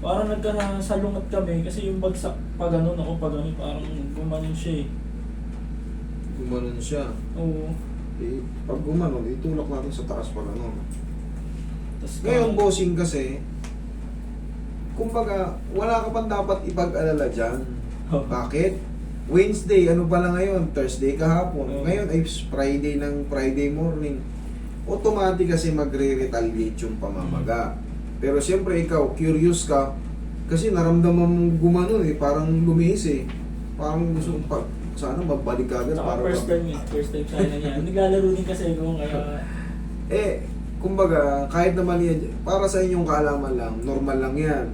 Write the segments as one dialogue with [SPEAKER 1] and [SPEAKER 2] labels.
[SPEAKER 1] Parang nagkasalungat kami kasi yung bagsak pa ganun ako, pa ganun, parang gumanon siya eh.
[SPEAKER 2] Gumanon siya.
[SPEAKER 1] Oo.
[SPEAKER 2] Eh, pag gumanon, itulak natin sa taas pa ganun.
[SPEAKER 1] Tas
[SPEAKER 2] Ngayon, bossing kasi, kumbaga, wala ka pang dapat ipag-alala dyan.
[SPEAKER 1] Oh.
[SPEAKER 2] Bakit? Wednesday, ano pala ngayon? Thursday kahapon.
[SPEAKER 1] Oh.
[SPEAKER 2] Ngayon ay Friday ng Friday morning. Automatic kasi magre-retaliate yung pamamaga. Pero siyempre ikaw, curious ka, kasi naramdaman mong gumanon eh, parang lumihis eh. Parang gusto mong sana magbalik ka agad.
[SPEAKER 1] Saka first time eh, first time sa akin yan. Naglalaro din kasi ako kaya...
[SPEAKER 2] Eh, kumbaga, kahit naman yan, para sa inyong kaalaman lang, normal lang yan.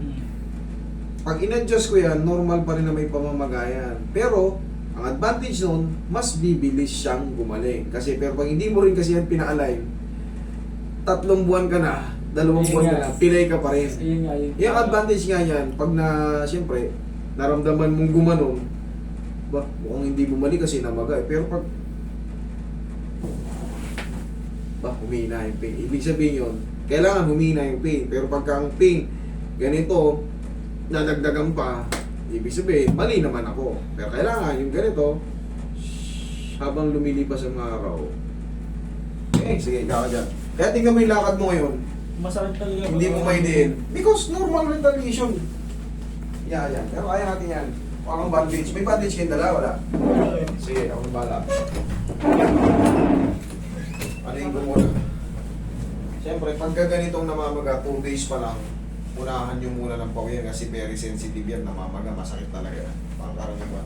[SPEAKER 2] Pag in-adjust ko yan, normal pa rin na may pamamagayan. Pero, ang advantage nun, mas bibilis siyang gumaling. Kasi, pero pag hindi mo rin kasi yan pina-align, 3 buwan ka na, 2 buwan ka na, pilay ka pa rin.
[SPEAKER 1] Ayun nga, yun.
[SPEAKER 2] Yung advantage nga yan, pag na, siyempre, naramdaman mong gumanon, ba, mukhang hindi bumalik kasi namaga eh. Pero pag, ba, humina yung pain. Ibig sabihin yun, kailangan humina yung pain. Pero pagka ang pain, ganito, nadagdagan pa, ibig sabihin, mali naman ako. Pero kailangan yung ganito, habang lumilipas ang araw, sige, ikaw ka dyan. Kaya tingnan mo yung lakad mo ngayon,
[SPEAKER 1] Masakit talaga.
[SPEAKER 2] hindi mo maidiin. Because normal retaliation. Yan. Pero kaya natin yan. Huwag kang bandage. May bandage kayong dala, wala? Sige, ako bala. Ano yung gumuna? Siyempre, pagka ganitong namamaga, 2 days pa lang, unahan nyo muna ng pawiyan kasi very sensitive yan, namamaga, masakit talaga. Parang iba.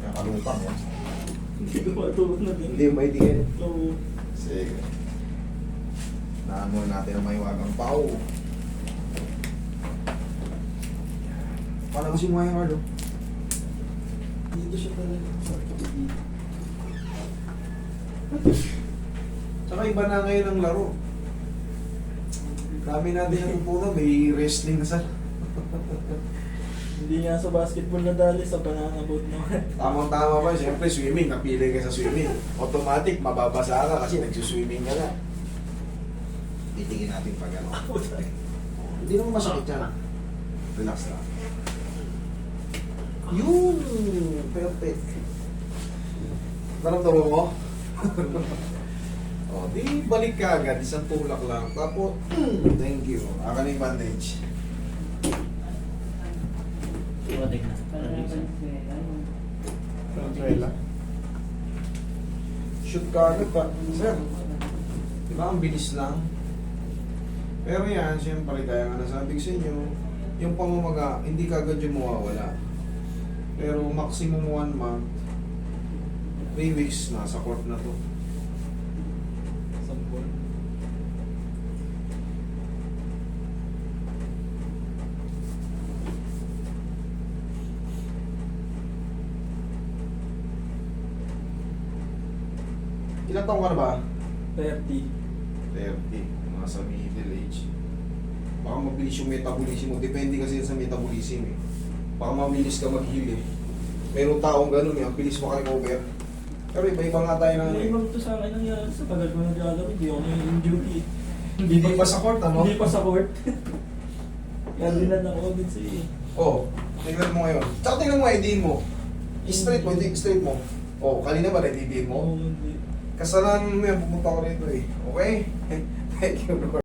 [SPEAKER 2] Yan, kalutang yan.
[SPEAKER 1] Hindi ko matulog na din.
[SPEAKER 2] Hindi mo maidiin.
[SPEAKER 1] Oo.
[SPEAKER 2] Sige. Naan muna natin ang mahiwagang pao. Paano kasi mo yung Ardo?
[SPEAKER 1] Dito siya talaga.
[SPEAKER 2] Tsaka iba na ngayon ang laro. Dami natin natutunan, may wrestling na sa...
[SPEAKER 1] Hindi nga sa basketball na dali, sa banana boat naman.
[SPEAKER 2] Tamang-tama ba? Siyempre, swimming. Napili ka sa swimming. Automatic, mababasa ka kasi nagsuswimming ka na. Titingin natin pag ano. Hindi naman masakit yan. Relax lang. Yun! Perfect. Naramdaman mo? O, di balik ka agad. Isang tulak lang. Tapos, thank you. Aka na yung bandage.
[SPEAKER 1] Iwatik na.
[SPEAKER 2] Venezuela. Shoot ka agad pa. Sir, di ba ang bilis lang? Pero yan, siyempre, kaya nga nasabi ko sa inyo, yung pamamaga, hindi ka agad yung mawawala. Pero maximum 1 month, 3 weeks, nasa court na to.
[SPEAKER 1] Sampol.
[SPEAKER 2] Ilang taong ka na ba?
[SPEAKER 1] 30.
[SPEAKER 2] 30. Mga sa middle age. Baka mabilis yung metabolism mo. Depende kasi yan sa metabolism eh. Baka mabilis ka mag-heal eh. Merong taong ganun eh. Ang bilis maka-recover. Pero iba-iba nga tayo ng...
[SPEAKER 1] May ibang to sa akin nangyari sa tagal ko naglalaro, hindi ako na-injury.
[SPEAKER 2] Hindi pa sa court ano?
[SPEAKER 1] Hindi pa sa court. Kaya dinan ako din sa
[SPEAKER 2] Oh, tingnan mo ngayon. Tsaka tingnan mo ID mo. Straight mo, hindi straight mo. Oh, kanina ba na-ID mo?
[SPEAKER 1] Oo, hindi.
[SPEAKER 2] Kasalanan mo yan, pupunta ko rito eh. Okay? Thank you, Lord.